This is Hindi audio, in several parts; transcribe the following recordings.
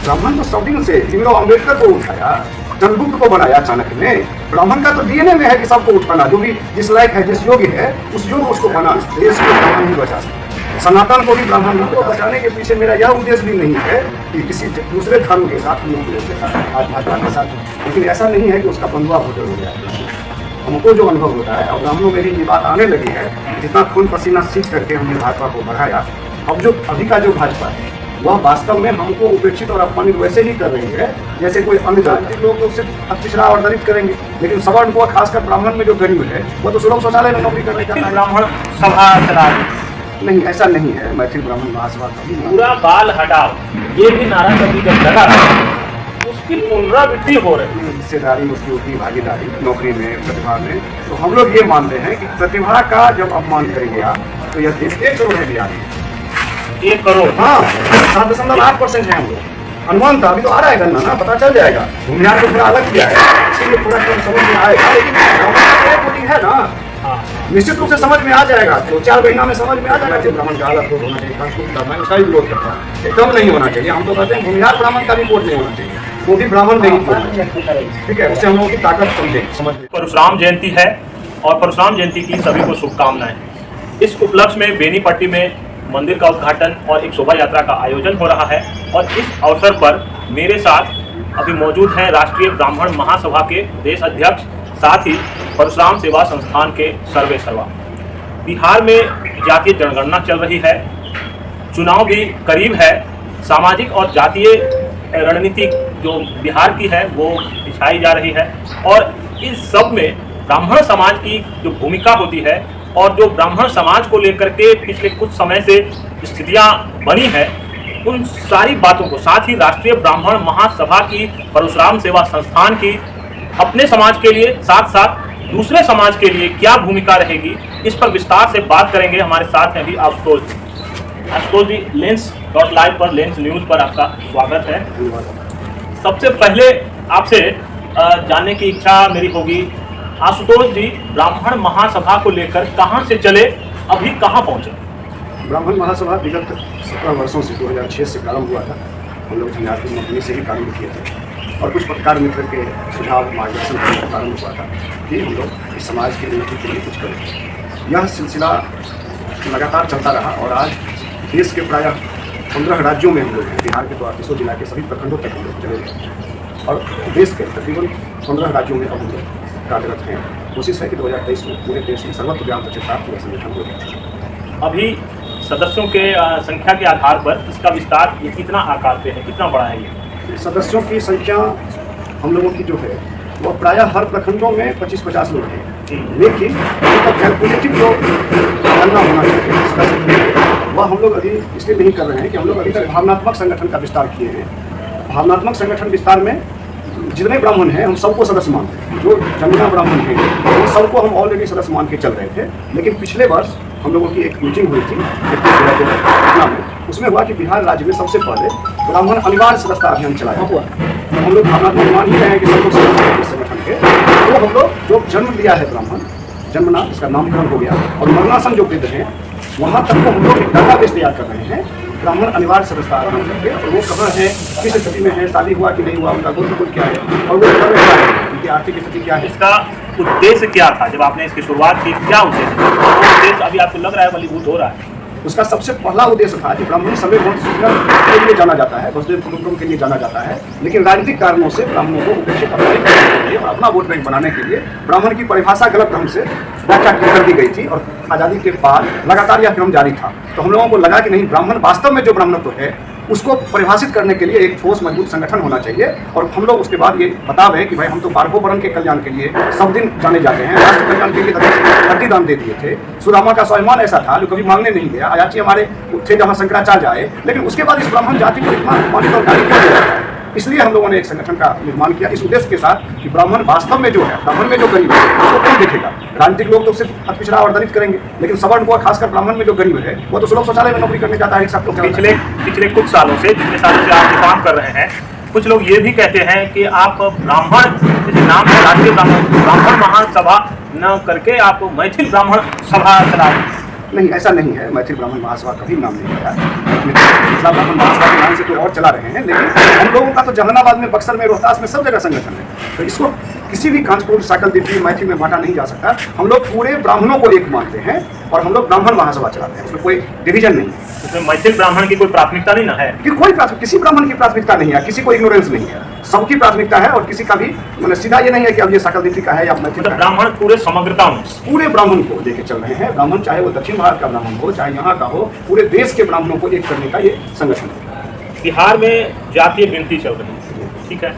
ब्राह्मण तो सब से भीमराव अम्बेडकर को उठाया, चंद्रगुप्त को बनाया चाणक्य ने। ब्राह्मण का तो डीएनए में है कि सबको उठाना, जो भी जिस लायक है, जिस योग्य है, उस योग्य उसको बना। देश को ब्राह्मण ही बचा सकते, सनातन को भी ब्राह्मण को बचाने के पीछे मेरा यह उद्देश्य भी नहीं है कि किसी दूसरे धर्म के साथ, आध्यात्म के साथ, लेकिन ऐसा नहीं है कि उसका बंधुआ भोजन हो गया। हमको जो अनुभव होता है, और ब्राह्मणों में भी ये बात आने लगी है, जितना खून पसीना सींच करके हमने भाजपा को बढ़ाया, अब जो अभी का जो भाजपा है वह वास्तव में हमको उपेक्षित और अपमानित वैसे ही कर रही है जैसे कोई अन्य जाति लोग उससे पिछड़ा और दलित करेंगे, लेकिन सवर्ण को, खासकर ब्राह्मण में जो गरीब है वो तो सुलभ शौचालय में नौकरी करने का ब्राह्मण सभा चला नहीं, ऐसा नहीं है। मैथिल ब्राह्मण महासभा पूरा बाल हटाओ ये भी नारा कभी जब लगा उसकी पुनरावृत्ति हो रही है। हिस्सेदारी, उसकी होती भागीदारी नौकरी में, प्रतिभा में, तो हम लोग ये मानते हैं कि प्रतिभा का जब अपमान करेंगे आप तो यह देश 1 करोड़ है बिहार में, 1 करोड़, हाँ 7.8% है हम लोग। अनुमान था, अभी तो आ रहा है गणना ना, पता चल जाएगा। भूमिहार को थोड़ा अलग किया है, इसलिए थोड़ा कम समझ में आएगा, लेकिन है ना, निश्चित रूप से समझ में आ जाएगा। तो 4 महीना में समझ में आ जाएगा कि ब्राह्मण का अलग वोट होना चाहिए, मैं उसका भी विरोध करता हूँ, एकदम नहीं होना चाहिए। हम तो कहते हैं भूमिहार ब्राह्मण का भी वोट नहीं होना चाहिए, वो भी ब्राह्मण नहीं होना चाहिए, ठीक है, उससे हम लोगों की ताकत समझ। परशुराम जयंती है और परशुराम जयंती की सभी को शुभकामनाएं। इस उपलक्ष्य में बेनीपट्टी में मंदिर का उद्घाटन और एक शोभा यात्रा का आयोजन हो रहा है, और इस अवसर पर मेरे साथ अभी मौजूद हैं राष्ट्रीय ब्राह्मण महासभा के देश अध्यक्ष, साथ ही परशुराम सेवा संस्थान के सर्वे सर्वा। बिहार में जातीय जनगणना चल रही है, चुनाव भी करीब है, सामाजिक और जातीय रणनीति जो बिहार की है वो दिखाई जा रही है, और इस सब में ब्राह्मण समाज की जो भूमिका होती है और जो ब्राह्मण समाज को लेकर के पिछले कुछ समय से स्थितियां बनी है, उन सारी बातों को, साथ ही राष्ट्रीय ब्राह्मण महासभा की, परशुराम सेवा संस्थान की अपने समाज के लिए, साथ साथ दूसरे समाज के लिए क्या भूमिका रहेगी, इस पर विस्तार से बात करेंगे। हमारे साथ हैं अभी आशुतोष जी, लेंस.live पर, लेंस न्यूज़ पर आपका स्वागत है। सबसे पहले आपसे जानने की इच्छा मेरी होगी, आशुतोष जी, ब्राह्मण महासभा को लेकर कहां से चले, अभी कहां पहुंचे? ब्राह्मण महासभा विगत 17 वर्षों से 2006 से प्रारंभ हुआ था। हम लोग झंझारपुर कंपनी से ही प्रारंभ किए थे, और कुछ पत्रकार मित्र के सुझाव मार्गदर्शन पर प्रारंभ हुआ था कि हम लोग इस समाज के उन्नति के लिए कुछ करें। यह सिलसिला लगातार चलता रहा, और आज देश के प्रायः 15 राज्यों में हम लोग हैं। बिहार के तो 38 जिला के सभी प्रखंडों तक हम लोग चले गए, और देश के तकरीबन 15 राज्यों में अब हम लोग कार्यरत हैं। कोशिश है कि 2023 में पूरे देश में सर्वत्र व्याप्त प्रचार पूरा संगठन हो जाए। अभी सदस्यों के संख्या के आधार पर इसका विस्तार ये कितना आकार पे है, कितना बड़ा है ये? सदस्यों की संख्या हम लोगों की जो है वो प्रायः हर प्रखंडों में 25-50 लोग हैं, लेकिन उनका कैलकुलेटिव जो गणना होना चाहिए इसका वह हम लोग अभी इसलिए नहीं कर रहे हैं कि हम लोग अभी तक भावनात्मक संगठन का विस्तार किए हैं। भावनात्मक संगठन विस्तार में जितने ब्राह्मण हैं हम सबको सदस्य मानते हैं, जो जमुना ब्राह्मण हैं वो सबको हम ऑलरेडी सदस्य मान के चल रहे थे। लेकिन पिछले वर्ष हम लोगों की एक मीटिंग हुई थी पटना में, उसमें हुआ कि बिहार राज्य में सबसे पहले ब्राह्मण अनिवार्य सदस्यता अभियान चलाया हुआ। तो हम लोग भावनात्मक मान ही रहे हैं कि सब लोग सदस्य हैं इस संगठन के। तो हम लोग जो जन्म लिया है ब्राह्मण, जन्मना इसका नामकरण हो गया, और मरणासन जो वृद्ध हैं वहाँ तक को हम लोग एक डाटाबेस तैयार कर रहे हैं ब्राह्मण अनिवार्य सदस्यता अभियान करके, और वो कहाँ है, किस स्थिति में है, शादी हुआ कि नहीं हुआ, उनका गोत्र क्या है, और वो क्या है, उनकी आर्थिक स्थिति क्या है। इसका उद्देश्य क्या था जब आपने इसकी शुरुआत की, क्या उद्देश्य अभी आपको लग रहा है बलीभूत हो रहा है? उसका सबसे पहला उद्देश्य था कि ब्राह्मण सभी वोट के लिए जाना जाता है, वसुदेव कुटुंबकम के लिए जाना जाता है, लेकिन राजनीतिक कारणों से ब्राह्मणों को उपेक्षित करने के लिए और अपना वोट बैंक बनाने के लिए ब्राह्मण की परिभाषा गलत ढंग से व्याख्या कर दी गई थी, और आज़ादी के बाद लगातार यह क्रम जारी था। तो हम लोगों को लगा कि नहीं, ब्राह्मण वास्तव में जो ब्राह्मणत्व है उसको परिभाषित करने के लिए एक ठोस मजबूत संगठन होना चाहिए। और हम लोग उसके बाद ये बतावे कि भाई हम तो 12 वर्ण के कल्याण के लिए सब दिन जाने जाते हैं, राष्ट्र कल्याण के लिए हड्डी दान दे दिए थे। सुदामा का स्वाभिमान ऐसा था जो कभी मांगने नहीं गया, अयाची हमारे थे जहाँ शंकराचार्य आए, लेकिन उसके बाद इस ब्राह्मण जाति को इतना अपमानित और गाली क्यों दिया जाता है? इसलिए हम लोगों ने एक संगठन का निर्माण किया इस उद्देश्य के साथ कि ब्राह्मण वास्तव में जो है, ब्राह्मण में जो गरीब है उसको कौन देखेगा। राजनीतिक लोग तो सिर्फ पिछड़ा और दलित करेंगे, लेकिन सवर्ण को, खासकर ब्राह्मण में जो गरीब है वो तो सुलभ शौचालय में नौकरी करने जाता है। पिछले कुछ सालों से, जितने सालों से आप काम कर रहे हैं, कुछ लोग ये भी कहते हैं कि आप ब्राह्मण, जैसे नाम है राष्ट्रीय ब्राह्मण महासभा न करके आप मैथिल ब्राह्मण सभा चला। नहीं, ऐसा नहीं है, मैथिल ब्राह्मण महासभा कभी नाम नहीं आया। मिथिला ब्राह्मण महासभा के नाम से तो और चला रहे हैं, लेकिन हम लोगों का तो जहानाबाद में, बक्सर में, रोहतास में सब जगह संगठन है। तो इसको किसी भी कांचपुर, साकलदीपी, मैथिल में बांटा नहीं जा सकता। हम लोग पूरे ब्राह्मणों को एक मानते हैं और हम लोग ब्राह्मण महासभा चलाते हैं, उसमें कोई डिवीजन नहीं है। इसमें मैथिल ब्राह्मण की कोई प्राथमिकता नहीं ना है कि किसी ब्राह्मण की प्राथमिकता नहीं है, किसी को इग्नोरेंस नहीं है, सबकी प्राथमिकता है। और किसी का भी मतलब सीधा ये नहीं है कि अब ये साकलदीपी का है या मैथिल का है। ब्राह्मण पूरे समग्रता में पूरे ब्राह्मण को लेके चल रहे हैं। ब्राह्मण चाहे वो दक्षिण भारत का ब्राह्मण हो, चाहे यहाँ का हो, पूरे देश के ब्राह्मणों को एक करने का ये संगठन है। बिहार में जातीय गिनती चल रही है, ठीक है,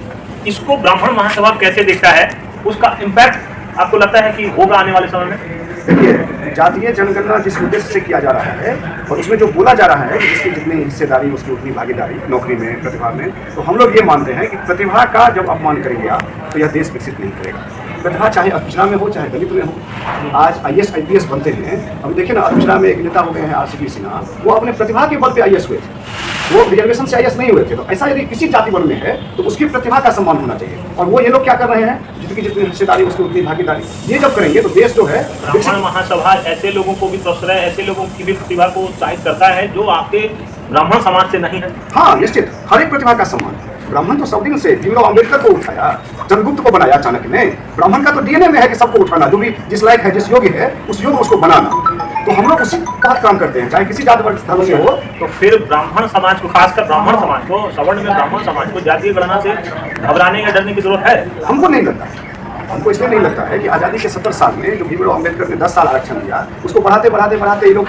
इसको ब्राह्मण महासभा कैसे देखता है? उसका इम्पैक्ट आपको लगता है कि होगा आने वाले समय में? देखिए, जातीय जनगणना जिस उद्देश्य से किया जा रहा है और उसमें जो बोला जा रहा है कि जिसकी जितनी हिस्सेदारी उसकी उतनी भागीदारी नौकरी में, प्रतिभा में, तो हम लोग ये मानते हैं कि प्रतिभा का जब अपमान करेंगे आप तो यह देश विकसित नहीं करेगा। प्रतिभा चाहे अक्षरा में हो, चाहे दलित में हो। आज IAS IPS बनते हैं। अभी देखिए ना, अक्षरा में एक नेता हो गए हैं RCP सिन्हा, वो अपने प्रतिभा के बल पे IAS हुए थे, वो रिजर्वेशन से IAS नहीं हुए थे। तो ऐसा यदि किसी जाति वर्ग में है तो उसकी प्रतिभा का सम्मान होना चाहिए। और वो ये लोग क्या कर रहे हैं, जिसकी जितनी हिस्सेदारी उसकी उतनी भागीदारी, ये जब करेंगे तो देश जो है। ब्राह्मण महासभा ऐसे लोगों को भी प्रश्रय, ऐसे लोगों की भी प्रतिभा को उत्साहित करता है जो आपके ब्राह्मण समाज से नहीं है। हाँ, निश्चित, हर एक प्रतिभा का सम्मान। ब्राह्मण तो सब दिन से भीमराव अम्बेडकर को उठाया, चंद्रगुप्त को बनाया चाणक्य ने। ब्राह्मण का तो DNA में है कि सबको उठाना, जो भी जिस लायक है, जिस योग्य है, उस योग्य उसको बनाना। तो हम लोग उसी बात काम करते हैं, चाहे किसी जाति वर्ग धर्म से हो। तो फिर ब्राह्मण समाज को, खासकर ब्राह्मण समाज को, सवर्ण में ब्राह्मण समाज को जातीय गणना से घबराने या डरने की जरूरत है? हमको नहीं लगता। हमको इसलिए नहीं लगता है कि आज़ादी के 70 साल में जो भीमराव अम्बेडकर ने 10 साल आरक्षण दिया, उसको बढ़ाते बढ़ाते बढ़ाते ये लोग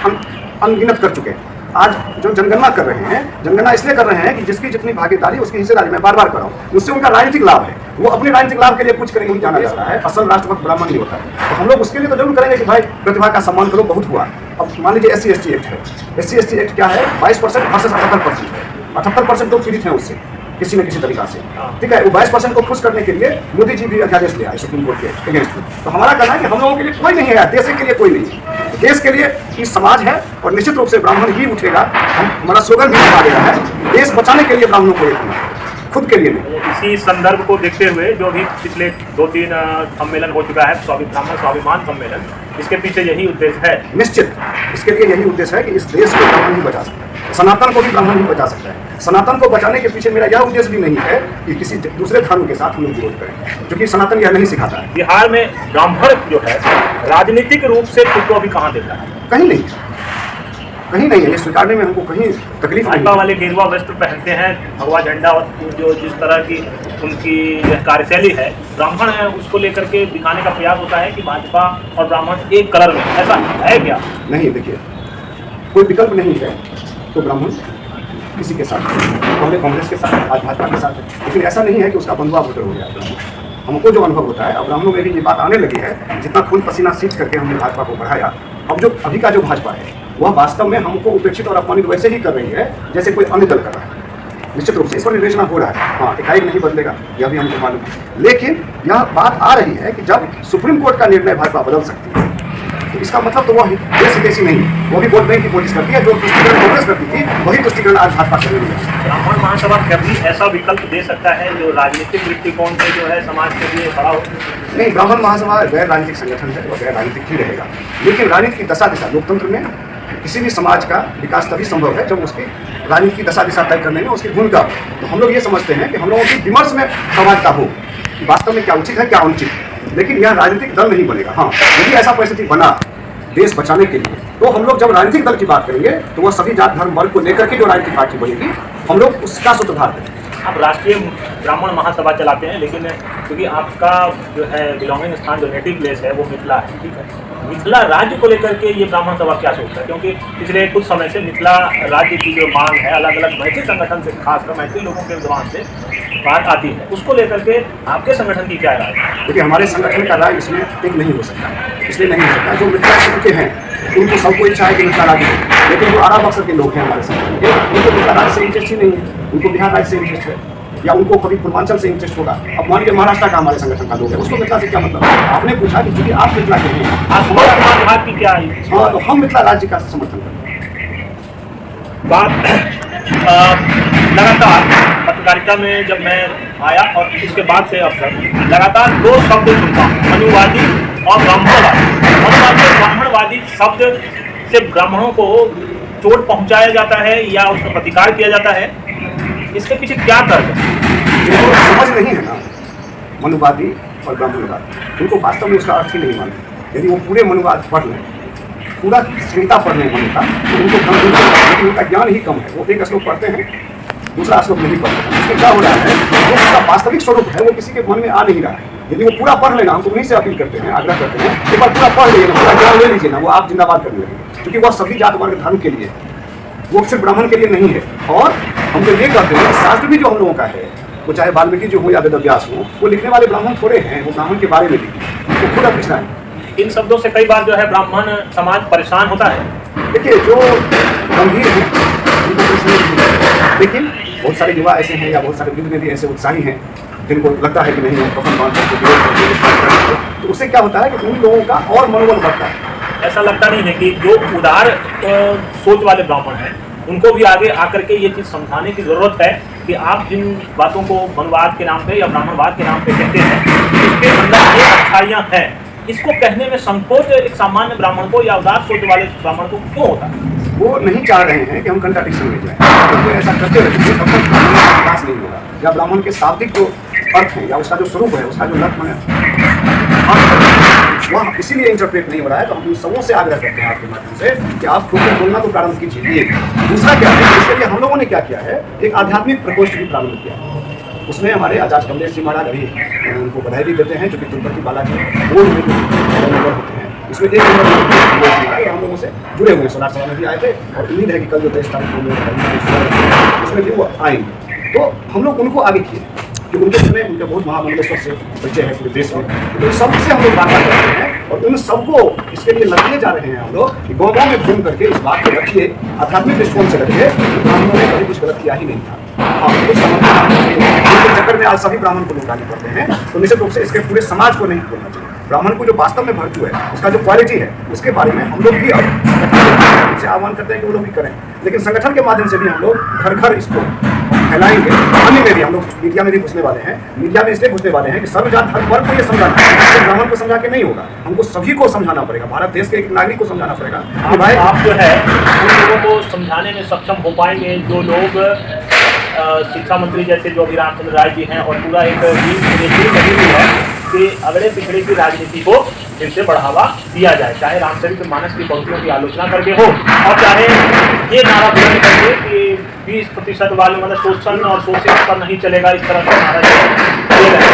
अनगिनत कर चुके हैं। आज जो जनगणना कर रहे हैं, जनगणना इसलिए कर रहे हैं कि जिसकी जितनी भागीदारी उसकी हिस्सेदारी मैं बार बार कर रहा हूँ, उससे उनका राजनीतिक लाभ है। वो अपने राजनीतिक लाभ के लिए कुछ करेंगे, जाना जाता है। असल राष्ट्रभक्त ब्राह्मण नहीं होता है। तो हम लोग उसके लिए तो जरूर करेंगे कि भाई प्रतिभा का सम्मान करो, बहुत हुआ। अब मान लीजिए SC/ST एक्ट है। SC/ST एक्ट क्या है? 22% वर्सेस 78% है। 78% लोग पीड़ित हैं उससे किसी न किसी तरीका से, ठीक है। वो 22% को खुश करने के लिए मोदी जी भी अध्यादेश ले आए सुप्रीम कोर्ट के अगेंस्ट में। तो हमारा कहना है कि हम लोगों के लिए कोई नहीं है, देश के लिए कोई नहीं है। देश के लिए इस समाज है और निश्चित रूप से ब्राह्मण ही उठेगा। हमारा स्लोगन भी बता गया है, देश बचाने के लिए ब्राह्मणों को एक होना, खुद के लिए नहीं। इसी संदर्भ को देखते हुए जो भी पिछले 2-3 सम्मेलन हो चुका है, ब्राह्मण स्वाभिमान सम्मेलन, इसके पीछे यही उद्देश्य है। निश्चित इसके लिए यही उद्देश्य है कि इस देश को ब्राह्मण ही बचा सकता है, सनातन को भी ब्राह्मण ही बचा सकता है। सनातन को बचाने के पीछे मेरा यह उद्देश्य भी नहीं है कि किसी दूसरे धर्म के साथ हम लोग विरोध करें, क्योंकि सनातन यह नहीं सिखाता है। बिहार में ब्राह्मण जो है राजनीतिक रूप से खुद को अभी कहाँ देता है? कहीं नहीं, कहीं नहीं है। ये स्वीकारने में हमको कहीं तकलीफ नहीं भाजपा है। वाले गेरुआ वस्त्र पहनते हैं, भगवा झंडा, और जो जिस तरह की उनकी यह कार्यशैली है, ब्राह्मण है उसको लेकर के दिखाने का प्रयास होता है कि भाजपा और ब्राह्मण एक कलर में, ऐसा है क्या? नहीं, देखिए, कोई विकल्प नहीं है तो ब्राह्मण किसी के साथ, पहले कांग्रेस के साथ, आज भाजपा के साथ है। लेकिन ऐसा नहीं है कि उसका बंधुआ वोटर हो गया ब्राह्मण। हमको जो अनुभव होता है, अब ब्राह्मणों में भी ये बात आने लगी है, जितना खून पसीना सींच करके हमने भाजपा को बढ़ाया, अब जो अभी का जो भाजपा है वह वास्तव में हमको उपेक्षित और अपमानित वैसे ही कर रही है जैसे कोई अन्य दल कर रहा है। निश्चित रूप से इस पर विवेचना हो रहा है। हाँ, एकाएक नहीं बदलेगा, यह भी हमको मालूम है। लेकिन यह बात आ रही है कि जब सुप्रीम कोर्ट का निर्णय भाजपा बदल सकती है, तो इसका मतलब तो वह देश हितैषी नहीं, वो भी वोट बैंक की कोशिश करती है। जो तुष्टिकरण कांग्रेस करती थी, वही तुष्टिकरण आज भाजपा कर रही है। ब्राह्मण महासभा कभी ऐसा विकल्प दे सकता है जो राजनीतिक दृष्टिकोण से जो है समाज के लिए खड़ा हो? नहीं, ब्राह्मण महासभा गैर राजनीतिक संगठन है और गैर राजनीतिक ही रहेगा। लेकिन राजनीति की दशा दिशा, लोकतंत्र में किसी भी समाज का विकास तभी संभव है जब उसकी राजनीति की दशा दिशा तय करने में उसकी भूमिका। तो हम लोग ये समझते हैं कि हम लोगों की विमर्श में समाजता हो कि वास्तव में क्या उचित है, क्या अनुचित। लेकिन यह राजनीतिक दल नहीं बनेगा। हाँ, यदि ऐसा परिस्थिति बना देश बचाने के लिए, तो हम लोग जब राजनीतिक दल की बात करेंगे तो वह सभी जात धर्म वर्ग को लेकर के जो राजनीतिक पार्टी बनेगी, हम लोग उसका सूत्रधार करेंगे। आप राष्ट्रीय ब्राह्मण महासभा चलाते हैं, लेकिन क्योंकि आपका जो है बिलोंगिंग स्थान, जो नेटिव प्लेस है, वो मिथिला है, ठीक है। मिथिला राज्य को लेकर के ये ब्राह्मण सभा क्या सोचता है? क्योंकि पिछले कुछ समय से मिथिला राज्य की जो मांग है, अलग अलग मैथिल संगठन से, खासकर मैथिल लोगों के जबान से बात आती है, उसको लेकर के आपके संगठन की क्या राय है? देखिए, हमारे संगठन का राय इसमें एक नहीं हो सकता, इसलिए नहीं हो सकता। जो मिथिला क्षेत्र के हैं उनको सबको इच्छा है कि मिथिला राज्य हो, लेकिन जो आरा बक्सर के लोग हैं हमारे संगठन के, उनको मिथिला राज्य से इंटरेस्ट ही नहीं है, उनको बिहार राज्य से इंटरेस्ट है, या उनको कभी पूर्वांचल से इंटरेस्ट होगा। अब मान लीजिए महाराष्ट्र का हमारे संगठन का लोग है, उसको मिथिला से क्या मतलब? आपने पूछा कि चूंकि आप मिथिला के हैं, आप की क्या है? हाँ, तो हम मिथिला राज्य का समर्थन करते हैं। बात लगातार पत्रकारिता में जब मैं आया और इसके बाद से अब तक लगातार दो शब्द सुनता हूँ, मनुवादी और ब्राह्मणवादी। मनुवादी और ब्राह्मणवादी शब्द से ब्राह्मणों को चोट पहुंचाया जाता है या उसका प्रतिकार किया जाता है, इसके पीछे क्या तर्क है? जिनको समझ नहीं है ना मनुवादी और ब्राह्मणवादी, उनको वास्तव में उसका अर्थ ही नहीं मालूम। यदि वो पूरे मनुवाद पढ़ लें, पूरा संहिता पढ़ लें मनु का, तो उनको भ्रम नहीं होगा, लेकिन उनका ज्ञान ही कम है। वो एक श्लोक पढ़ते हैं, दूसरा श्लोक नहीं पढ़ते। इसमें क्या हो रहा है, जो उसका वास्तविक स्वरूप है वो किसी के मन में आ नहीं रहा है। यदि वो पूरा पढ़ लेना, हम तो उन्हीं से अपील करते हैं, आग्रह करते हैं, एक बार पूरा पढ़ लीजिए ना, पूरा ज्ञान ले लीजिए ना, वो आप जिंदाबाद करने लगेंगे, क्योंकि वह सभी जात वर्ग धर्म के लिए, वो सिर्फ ब्राह्मण के लिए नहीं है। और हम लोग ये कहते हैं, शास्त्र भी जो हम लोगों का है, वो चाहे वाल्मीकि जो हो या वेदव्यास हो, वो लिखने वाले ब्राह्मण थोड़े हैं, वो ब्राह्मण के बारे में लिखे, वो खुद पिछड़ा है। इन शब्दों से कई बार जो है ब्राह्मण समाज परेशान होता है। देखिए, जो गंभीर है उनको कुछ नहीं, लेकिन बहुत सारे युवा ऐसे हैं या बहुत सारे युद्ध में भी ऐसे उत्साही हैं जिनको लगता है कि नहीं हम कफन बांध करके विरोध करके, तो उससे क्या होता है कि उन लोगों का और मनोबल बढ़ता है। ऐसा लगता नहीं है कि जो उदार सोच वाले ब्राह्मण हैं उनको भी आगे आकर के ये चीज़ समझाने की ज़रूरत है कि आप जिन बातों को मनवाद के नाम पे या ब्राह्मणवाद के नाम पे कहते हैं, उसके अंदर ये अच्छाइयाँ हैं। इसको कहने में संकोच एक सामान्य ब्राह्मण को या उदार सोच वाले ब्राह्मण को क्यों होता है? वो नहीं चाह रहे हैं कि हम कंट्राडिक्शन में जाएं। तो ऐसा करते रहेंगे तब तक ब्राह्मण का विकास नहीं होगा, या ब्राह्मण के शाब्दिक जो अर्थ है या उसका जो स्वरूप है, उसका जो लक्ष्य है, वह इसीलिए इंटरप्रेट नहीं हो रहा है। तो हम सबों से आग्रह करते हैं आपके माध्यम से कि आप खुद बोलना तो प्रारंभ कीजिए। दूसरा क्या है, इसके लिए हम लोगों ने क्या किया है, एक आध्यात्मिक प्रकोष्ठ भी प्रारंभ किया है। उसमें हमारे आचार्य कमलेश जी महाराज अभी उनको बधाई भी देते हैं, जो कि तिरुपति बालाजी बोर्ड में मेंबर होते हैं। इसमें एक नंबर हम लोगों से जुड़े हुए सोलर सभा में भी आए थे, और उम्मीद है कि कल जो 23 तारीख को उसमें भी वो आएंगे। तो हम लोग उनको आगे किए कि उनके समय उनके बहुत महामंडलेश्वर से परिचय है पूरे देश में, तो सबसे हम लोग वार्ता करते हैं और उन सबको इसके लिए लगाए जा रहे हैं हम लोग कि गाँव में घूम करके इस बात को रखिए, आध्यात्मिक दृष्टिकोण से रखिए, ब्राह्मणों ने कभी कुछ गलत किया ही नहीं था। हाँ, कुछ चक्कर में आज सभी ब्राह्मण को लोग गाली करते हैं, तो निश्चित रूप से इसके पूरे समाज को नहीं बोलना चाहिए। ब्राह्मण को जो वास्तव में भरतू है, उसका जो क्वालिटी है, उसके बारे में हम लोग भी अब से आह्वान करते हैं कि वो लोग भी करें। लेकिन संगठन के माध्यम से भी हम लोग घर घर इसको फैलाएंगे। पानी में भी हम लोग मीडिया में भी घुसने वाले हैं। मीडिया में इसलिए घुसने वाले हैं कि सर्व जात हर वर्ग को ये समझाना है, सिर्फ ब्राह्मण को समझा के नहीं होगा, हमको सभी को समझाना पड़ेगा। भारत देश के एक नागरिक को समझाना पड़ेगा कि भाई आप जो है उन लोगों को समझाने में सक्षम हो पाएंगे जो लोग शिक्षा मंत्री जैसे जो अभी रामचंद्र राय जी हैं, और पूरा एक लगी हुई है कि अगड़े पिछड़े की राजनीति को फिर से बढ़ावा दिया जाए, चाहे रामचरितमानस की पंक्तियों की आलोचना करके हो, और चाहे ये नारा बुलंद करके कि 20% वाले मतलब शोषण और शोषित पर नहीं चलेगा, इस तरह का नारा दिए गए।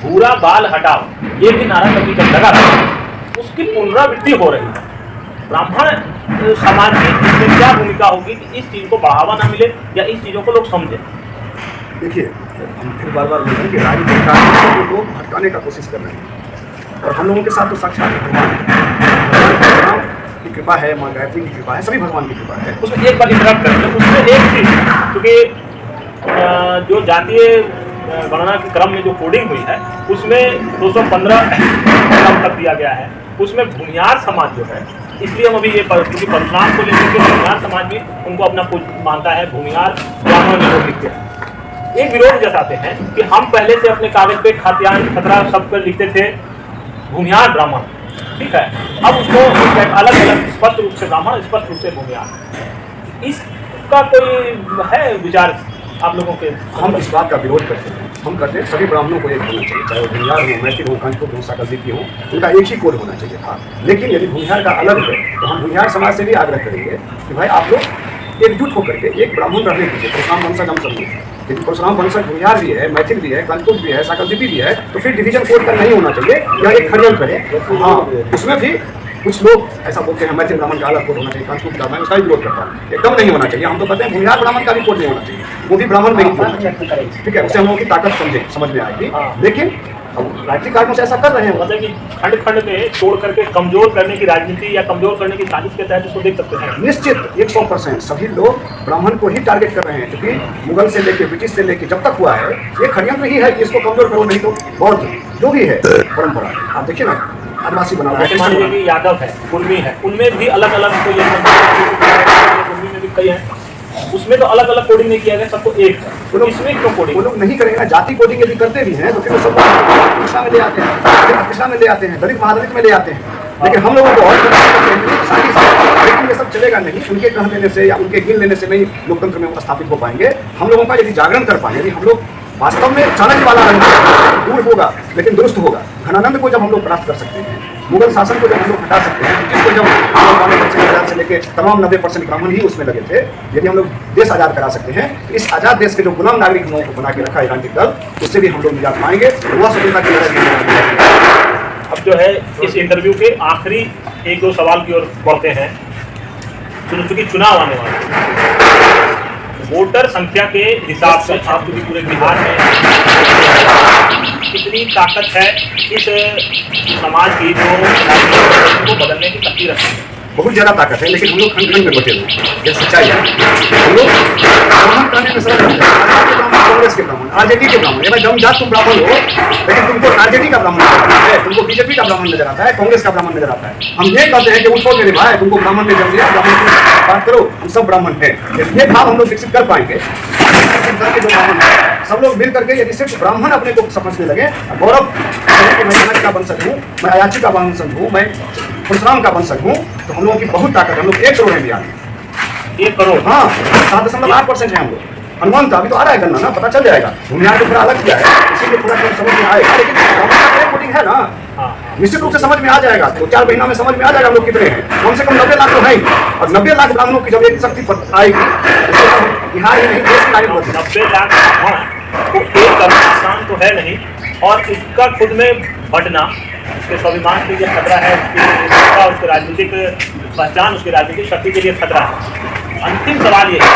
पूरा बाल हटाओ, ये भी नारा कभी जब लगा था, उसकी पुनरावृत्ति हो रही है। ब्राह्मण समाज की इसमें क्या भूमिका होगी कि इस चीज़ को बढ़ावा ना मिले या इस चीज़ों को लोग समझें? देखिए, हम फिर बार बार बोल रहे हैं कि राजनीतिक कारण से लोग भटकाने का कोशिश कर रहे हैं, और हम लोगों के साथ तो साक्षात भगवान की कृपा है, माँ गायत्री की कृपा है, सभी भगवान की कृपा है। उसमें एक बार इंटरप्ट करेंगे, उसमें एक चीज़, क्योंकि जो जातीय गणना के क्रम में जो कोडिंग हुई है उसमें 215 तक दिया गया है, उसमें भूमिहार समाज जो है, इसलिए हम अभी ये क्योंकि परशुराम को लेकर के भूमिहार समाज भी उनको अपना कुछ मानता है, भूमिहार ब्राह्मण में लोग लिखते हैं। एक विरोध जताते हैं कि हम पहले से अपने कागज पे खाद्यान्न खतरा सब पर लिखते थे भूमिहार ब्राह्मण, ठीक है, अब उसको अलग अलग स्पष्ट रूप से ब्राह्मण, स्पष्ट रूप से भूमिहार। इसका कोई है विचार आप लोगों के? हम इस बात का विरोध करते हैं। हम करते हैं सभी ब्राह्मणों को एक होना चाहिए, चाहे वो भूमिहार हो, मैथिल हो, कंचपुर हो, साकलदीपी हो, उनका एक ही कोड होना चाहिए था। लेकिन यदि भूमिहार का अलग है तो हम भूमिहार समाज से भी आग्रह करेंगे कि भाई आप लोग एकजुट होकर के एक ब्राह्मण रहने कीजिए। परशुराम वंशज हम सब हैं, यदि परशुराम वंशज भूमिहार भी है, मैथिल भी है, कंचपुर भी है, साकलदीपी भी है, तो फिर डिवीजन कोड का नहीं होना चाहिए या एक खड़ियल करे। हाँ, उसमें भी कुछ लोग ऐसा बोलते हैं मैथिल ब्राह्मण का अलग कोड होना चाहिए, कंचपुर का, मैं उसका भी विरोध करता हूँ, एकदम नहीं होना चाहिए। हम तो कहते हैं भूमिहार ब्राह्मण का भी कोड नहीं होना चाहिए, वो भी ब्राह्मण में ही होना चाहिए, ठीक है, उससे हम लोगों की ताकत समझ में आएगी। लेकिन अब राजनीतिक कारणों से ऐसा कर रहे हैं, मतलब कि खंड खंड में तोड़ करके कमजोर करने की राजनीति या कमजोर करने की साजिश के तहत इसको देख सकते हैं। निश्चित 100% सभी लोग ब्राह्मण को ही टारगेट कर रहे हैं, क्योंकि मुगल से लेके ब्रिटिश से लेके जब तक हुआ है ये षड्यंत्र ही है कि इसको कमजोर करो, नहीं तो बौद्ध जो भी है परंपरा, आप देखिए ना, आदिवासी बना यादव है, कुर्मी है, उनमें भी अलग अलग कुर्मी में भी कई है, उसमें तो अलग अलग कोडिंग नहीं किया गया, सबको एक है। इसमें क्यों कोडिंग? वो लोग नहीं करेंगे ना, जाति कोडिंग यदि करते भी हैं तो फिर वो सब कृष्णा में ले आते हैं, कृष्णा में ले आते हैं, दलित महादलित में ले आते हैं। लेकिन हम लोगों को और लेकिन ये सब चलेगा नहीं, उनके कह देने से या उनके गिन लेने से नहीं लोकतंत्र में स्थापित हो पाएंगे। हम लोगों का यदि जागरण कर पाएंगे, यदि हम लोग वास्तव में चाणक्य वाला रंग दूर होगा लेकिन दुरुस्त होगा। घनानंद को जब हम लोग प्राप्त कर सकते हैं, मुगल शासन को जब हम लोग हटा सकते हैं, जिसको जब 90% से लेकर तमाम 90% ब्राह्मण ही उसमें लगे थे, यदि हम लोग देश आज़ाद करा सकते हैं, तो इस आज़ाद देश के जो गुलाम नागरिक हम लोगों को बना के रखा है राजनीतिक दल, उससे भी हम लोग निजात पाएंगे। वह स्वतंत्रता की लड़ाई। अब जो है इस इंटरव्यू के आखिरी एक दो सवाल की ओर बढ़ते हैं। चूंकि चुनाव आने वाले हैं, वोटर संख्या के हिसाब से आप चूंकि पूरे बिहार में कितनी ताकत है इस समाज की जो को बदलने की शक्ति रखती है? बहुत ज़्यादा ताकत है, लेकिन हम लोग खंड खंड में बटे हुए हैं। ये सच्चाई है। हम लोग ब्राह्मण कहने में सरल रहते हैं। कांग्रेस के ब्राह्मण, आरजेडी के ब्राह्मण, भाई दम जात तुम ब्राह्मण हो, लेकिन तुमको आरजेडी का ब्राह्मण नजर आता है, तुमको बीजेपी का ब्राह्मण नजर आता है, कांग्रेस का ब्राह्मण नजर आता है। हम ये कहते हैं कि उठो मेरे भाई, तुमको ब्राह्मण ने जन्म दिया, ब्राह्मण की बात करो, हम सब ब्राह्मण हैं। ये भाव हम लोग विकसित कर पाएंगे। जो ब्राह्मण है, सब लोग मिल करके यदि सिर्फ ब्राह्मण अपने को समझने लगे, गौरव कि मैं जनक का वंशज हूँ, मैं अयाची का वंशज हूँ, मैं परशुराम का वंशज हूँ, तो हम लोगों की बहुत ताकत। हम लोग 1 करोड़ है बिहार में। 1 करोड़, हाँ, 7.8% है हम लोग। अनुमान तो अभी तो आ रहा है गणना ना, पता चल जाएगा। भूमिहार को थोड़ा अलग किया है, इसीलिए पूरा समझ में आएगा, लेकिन वोटिंग है ना, निश्चित रूप से समझ में आ जाएगा। 2-4 महीना में समझ में आ जाएगा हम लोग कितने हैं। कम से कम 90 लाख तो है, और 90 लाख ब्राह्मणों की जब एक शक्ति आएगी, बिहार ही नहीं देश की नागरिक होती। 90 लाख ब्राह्मण को एक करना आसान तो है नहीं, और उसका खुद में बढ़ना उसके स्वाभिमान के लिए खतरा है, उसके राजनीतिक पहचान, उसकी राजनीतिक शक्ति के लिए खतरा है। अंतिम सवाल ये है,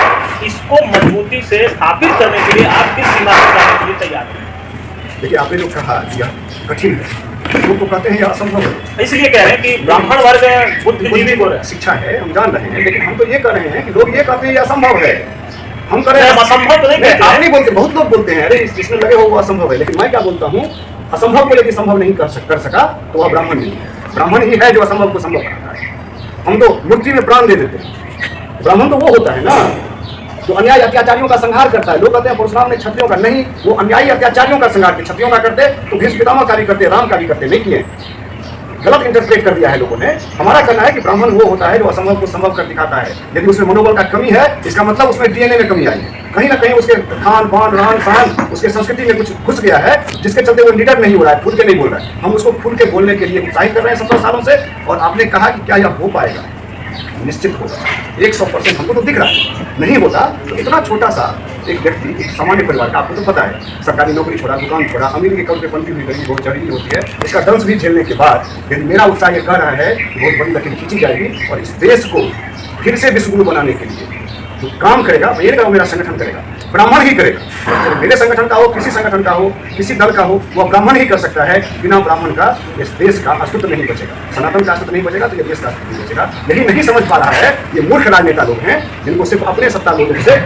इसको मजबूती से स्थापित करने के लिए आप किस सीमा तक जाने के लिए तैयार हैं? देखिए, आपने जो कहा यह कठिन है, लोग तो कहते हैं यह असंभव है। इसलिए कह रहे हैं कि ब्राह्मण वर्ग बुद्धिजीवी को शिक्षा है, हम जान रहे हैं, लेकिन हम तो ये कह रहे हैं कि लोग ये कहते हैं यह असंभव है। हम कह रहे हैं असंभव तो नहीं, आप नहीं बोलते, बहुत लोग बोलते हैं अरे जिसमें लगे हो वो असंभव है, लेकिन मैं क्या बोलता हूँ, असंभव को यदि संभव नहीं कर सका तो वह ब्राह्मण नहीं है। ब्राह्मण ही है जो असंभव को संभव कराता है। हम तो मूर्ति में प्राण दे देते हैं। ब्राह्मण तो वो होता है ना जो अन्याय अत्याचारियों का संहार करता है। लोग कहते हैं परशुराम ने क्षत्रियों का, नहीं, वो अन्यायी अत्याचारियों का संहार किया। क्षत्रियों का करते तो भीष्म पितामह का भी करते, राम का भी करते, नहीं किए। गलत इंटरप्रेट कर दिया है लोगों ने। हमारा कहना है कि ब्राह्मण वो होता है जो असंभव को संभव कर दिखाता है। यदि उसमें मनोबल का कमी है, इसका मतलब उसमें डीएनए में कमी आई है। कहीं ना कहीं उसके खान पान, रहन सहन, उसके संस्कृति में कुछ घुस गया है, जिसके चलते वो लीडर नहीं हो रहा है, खुल के नहीं बोल रहा है। हम उसको खुल के बोलने के लिए उत्साहित कर रहे हैं 17 सालों से। और आपने कहा कि क्या यह हो पाएगा? निश्चित होगा, 100%। हमको तो दिख रहा है। नहीं होता तो इतना छोटा सा एक व्यक्ति, एक सामान्य परिवार का, आपको तो पता है, सरकारी नौकरी छोड़ा, दुकान छोड़ा, अमीर के कल पे बनती हुई गरीबी बहुत जरूरी होती है। इसका दंश भी झेलने के बाद यदि मेरा उत्साह ये कह रहा है कि बहुत बड़ी लकीर खींची जाएगी और इस देश को फिर से विश्वगुरु बनाने के लिए जो काम करेगा, मेरा संगठन करेगा, ब्राह्मण ही करेगा। मेरे संगठन का हो, किसी संगठन का हो, किसी दल का हो, वह ब्राह्मण ही कर सकता है। बिना ब्राह्मण का इस देश का अस्तित्व नहीं बचेगा। सनातन का अस्तित्व नहीं बचेगा तो ये देश का अस्तित्व नहीं बचेगा। यही नहीं समझ पा रहा है ये मूर्ख राजनेता लोग हैं, जिनको सिर्फ अपने सत्ता लोगों से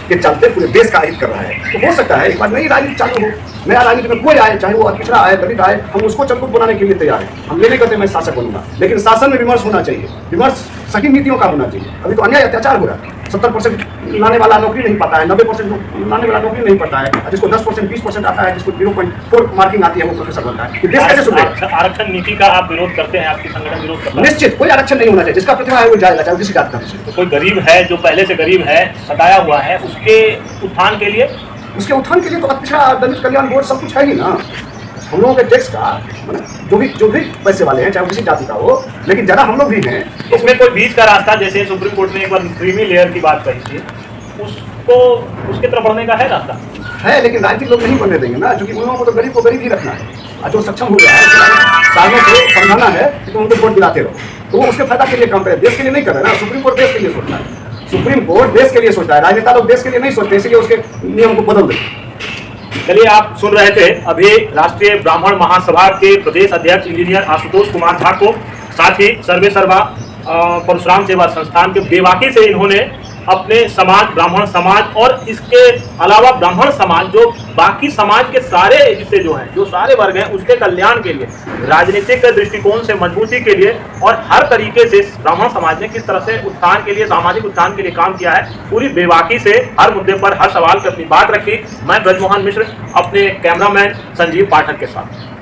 के चलते पूरे देश का हित कर रहा है। तो हो सकता है एक बार नई राजनीति चालू हो, नया राजनीति में कोई आए, चाहे वो पिछड़ा आए, दलित आए, हम उसको चलकुट बनाने के लिए तैयार हैं। हम ये नहीं कहते मैं शासक बनूंगा, लेकिन शासन में विमर्श होना चाहिए। विमर्श सही नीतियों का होना चाहिए। अभी तो अन्याय अत्याचार हो रहा है। 70% लाने वाला नौकरी नहीं पाता है, 90% लाने वाला नौकरी नहीं पाता है, जिसको 10% 20% आता है, जिसको 0.4 मार्किंग आती है, वो प्रोफेसर बनता है। देश कैसे सुधरेगा? आरक्षण नीति का आप विरोध करते हैं, आपकी संगठन विरोध करता है? निश्चित, कोई आरक्षण नहीं होना चाहिए। जिसका प्रतिभा है वो जाएगा, चाहे किसी जात का हो। तो कोई गरीब है जो पहले से गरीब है, सताया हुआ है, उसके उत्थान के लिए, उसके उत्थान के लिए तो पिछड़ा दलित कल्याण बोर्ड सब कुछ है ही ना। हम लोगों के टैक्स का जो भी पैसे वाले हैं, चाहे वो किसी जाति का हो, लेकिन ज़्यादा हम लोग भी हैं। इसमें कोई बीच का रास्ता, जैसे सुप्रीम कोर्ट ने एक बार क्रीमी लेयर की बात कही थी, उसको उसके तरफ बढ़ने का है रास्ता? है, लेकिन राजनीतिक लोग नहीं बनने देंगे ना, क्योंकि उन लोगों को तो गरीब ही रखना है। और जो सक्षम हो गया है, सालों से समझाना है कि तुम उनको वोट दिलाते रहो, तो वो उसके फायदा के लिए काम करे, देश के लिए नहीं कर रहे ना। सुप्रीम कोर्ट देश के लिए सोचता है, सुप्रीम कोर्ट देश के लिए सोचता है, राजनेता लोग देश के लिए नहीं सोचते, इसलिए उसके नियम को बदल दें। चलिए, आप सुन रहे थे अभी राष्ट्रीय ब्राह्मण महासभा के प्रदेश अध्यक्ष इंजीनियर आशुतोष कुमार झा को, साथ ही सर्वे सर्वा परशुराम सेवा संस्थान के बेबाकी से इन्होंने अपने समाज, ब्राह्मण समाज और इसके अलावा ब्राह्मण समाज, जो बाकी समाज के सारे हिस्से जो हैं, जो सारे वर्ग हैं, उसके कल्याण के लिए, राजनीतिक दृष्टिकोण से मजबूती के लिए और हर तरीके से ब्राह्मण समाज ने किस तरह से उत्थान के लिए, सामाजिक उत्थान के लिए काम किया है, पूरी बेबाकी से हर मुद्दे पर, हर सवाल पर अपनी बात रखी। मैं ब्रजमोहन मिश्र अपने कैमरामैन संजीव पाठक के साथ।